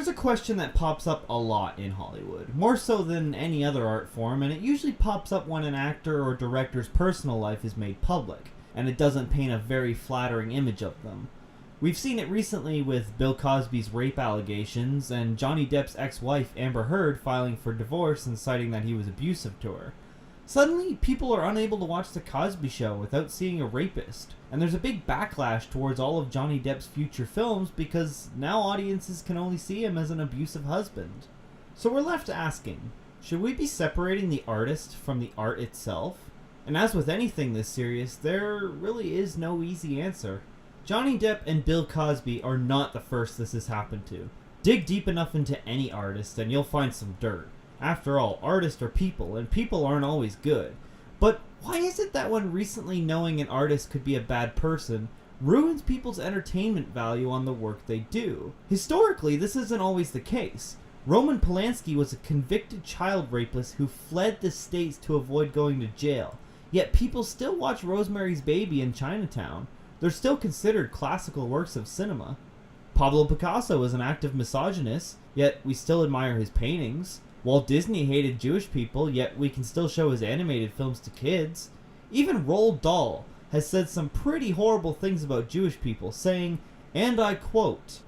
There's a question that pops up a lot in Hollywood, more so than any other art form, and it usually pops up when an actor or director's personal life is made public, and it doesn't paint a very flattering image of them. We've seen it recently with Bill Cosby's rape allegations, and Johnny Depp's ex-wife Amber Heard filing for divorce and citing that he was abusive to her. Suddenly, people are unable to watch The Cosby Show without seeing a rapist. And there's a big backlash towards all of Johnny Depp's future films because now audiences can only see him as an abusive husband. So we're left asking, should we be separating the artist from the art itself? And as with anything this serious, there really is no easy answer. Johnny Depp and Bill Cosby are not the first this has happened to. Dig deep enough into any artist and you'll find some dirt. After all, artists are people, and people aren't always good. But why is it that when recently knowing an artist could be a bad person ruins people's entertainment value on the work they do? Historically, this isn't always the case. Roman Polanski was a convicted child rapist who fled the States to avoid going to jail. Yet people still watch Rosemary's Baby in Chinatown. They're still considered classical works of cinema. Pablo Picasso was an active misogynist, yet we still admire his paintings. Walt Disney hated Jewish people, yet we can still show his animated films to kids. Even Roald Dahl has said some pretty horrible things about Jewish people, saying, and I quote,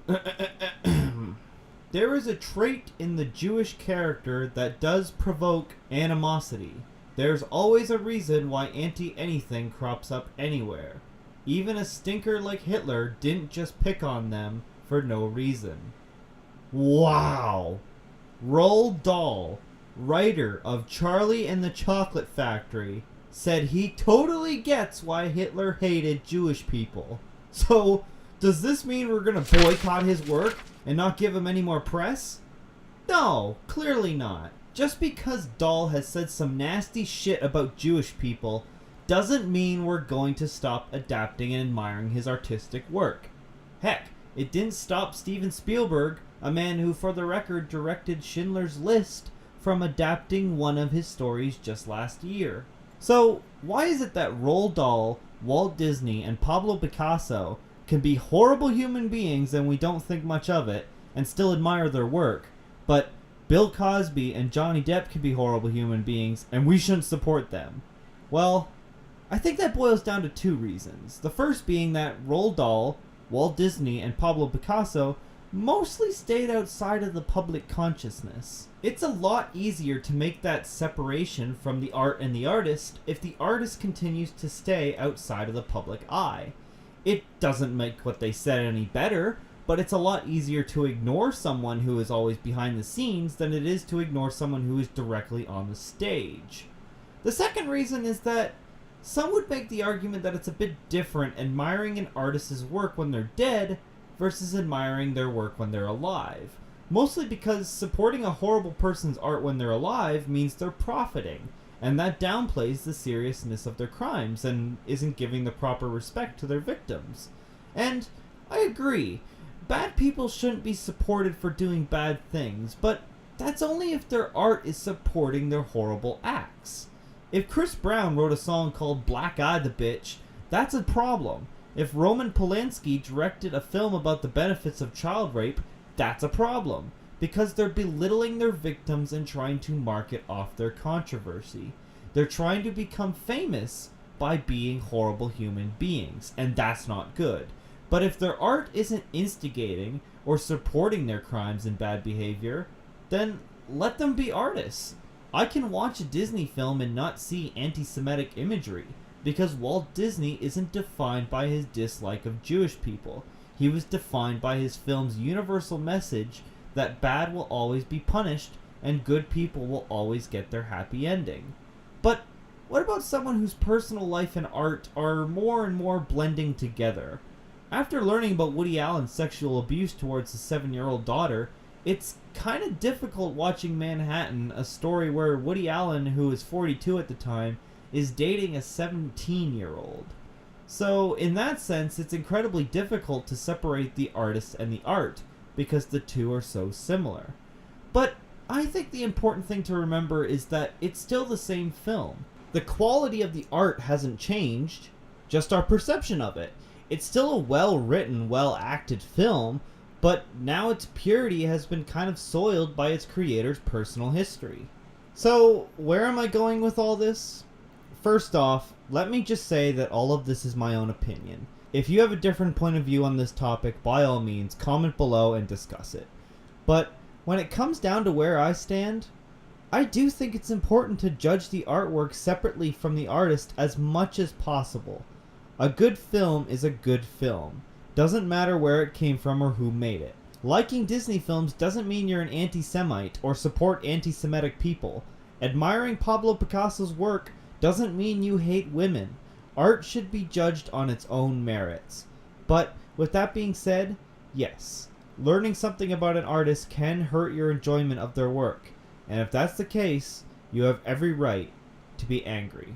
"There is a trait in the Jewish character that does provoke animosity. There's always a reason why anti-anything crops up anywhere. Even a stinker like Hitler didn't just pick on them for no reason." Wow! Roald Dahl, writer of Charlie and the Chocolate Factory, said he totally gets why Hitler hated Jewish people. So, does this mean we're gonna boycott his work and not give him any more press? No, clearly not. Just because Dahl has said some nasty shit about Jewish people doesn't mean we're going to stop adapting and admiring his artistic work. Heck, it didn't stop Steven Spielberg, a man who, for the record, directed Schindler's List, from adapting one of his stories just last year. So, why is it that Roald Dahl, Walt Disney, and Pablo Picasso can be horrible human beings and we don't think much of it, and still admire their work, but Bill Cosby and Johnny Depp can be horrible human beings and we shouldn't support them? Well, I think that boils down to two reasons. The first being that Roald Dahl, Walt Disney, and Pablo Picasso mostly stayed outside of the public consciousness. It's a lot easier to make that separation from the art and the artist if the artist continues to stay outside of the public eye. It doesn't make what they said any better, but it's a lot easier to ignore someone who is always behind the scenes than it is to ignore someone who is directly on the stage. The second reason is that some would make the argument that it's a bit different admiring an artist's work when they're dead versus admiring their work when they're alive. Mostly because supporting a horrible person's art when they're alive means they're profiting, and that downplays the seriousness of their crimes and isn't giving the proper respect to their victims. And I agree, bad people shouldn't be supported for doing bad things, but that's only if their art is supporting their horrible acts. If Chris Brown wrote a song called Black Eye the Bitch, that's a problem. If Roman Polanski directed a film about the benefits of child rape, that's a problem, because they're belittling their victims and trying to market off their controversy. They're trying to become famous by being horrible human beings, and that's not good. But if their art isn't instigating or supporting their crimes and bad behavior, then let them be artists. I can watch a Disney film and not see anti-Semitic imagery, because Walt Disney isn't defined by his dislike of Jewish people. He was defined by his film's universal message that bad will always be punished and good people will always get their happy ending. But what about someone whose personal life and art are more and more blending together? After learning about Woody Allen's sexual abuse towards his 7-year-old daughter, it's kind of difficult watching Manhattan, a story where Woody Allen, who was 42 at the time, is dating a 17-year-old. So, in that sense, it's incredibly difficult to separate the artist and the art, because the two are so similar. But I think the important thing to remember is that it's still the same film. The quality of the art hasn't changed, just our perception of it. It's still a well-written, well-acted film, but now its purity has been kind of soiled by its creator's personal history. So, where am I going with all this? First off, let me just say that all of this is my own opinion. If you have a different point of view on this topic, by all means, comment below and discuss it. But when it comes down to where I stand, I do think it's important to judge the artwork separately from the artist as much as possible. A good film is a good film. Doesn't matter where it came from or who made it. Liking Disney films doesn't mean you're an anti-Semite or support anti-Semitic people. Admiring Pablo Picasso's work doesn't mean you hate women. Art should be judged on its own merits. But with that being said, yes, learning something about an artist can hurt your enjoyment of their work. And if that's the case, you have every right to be angry.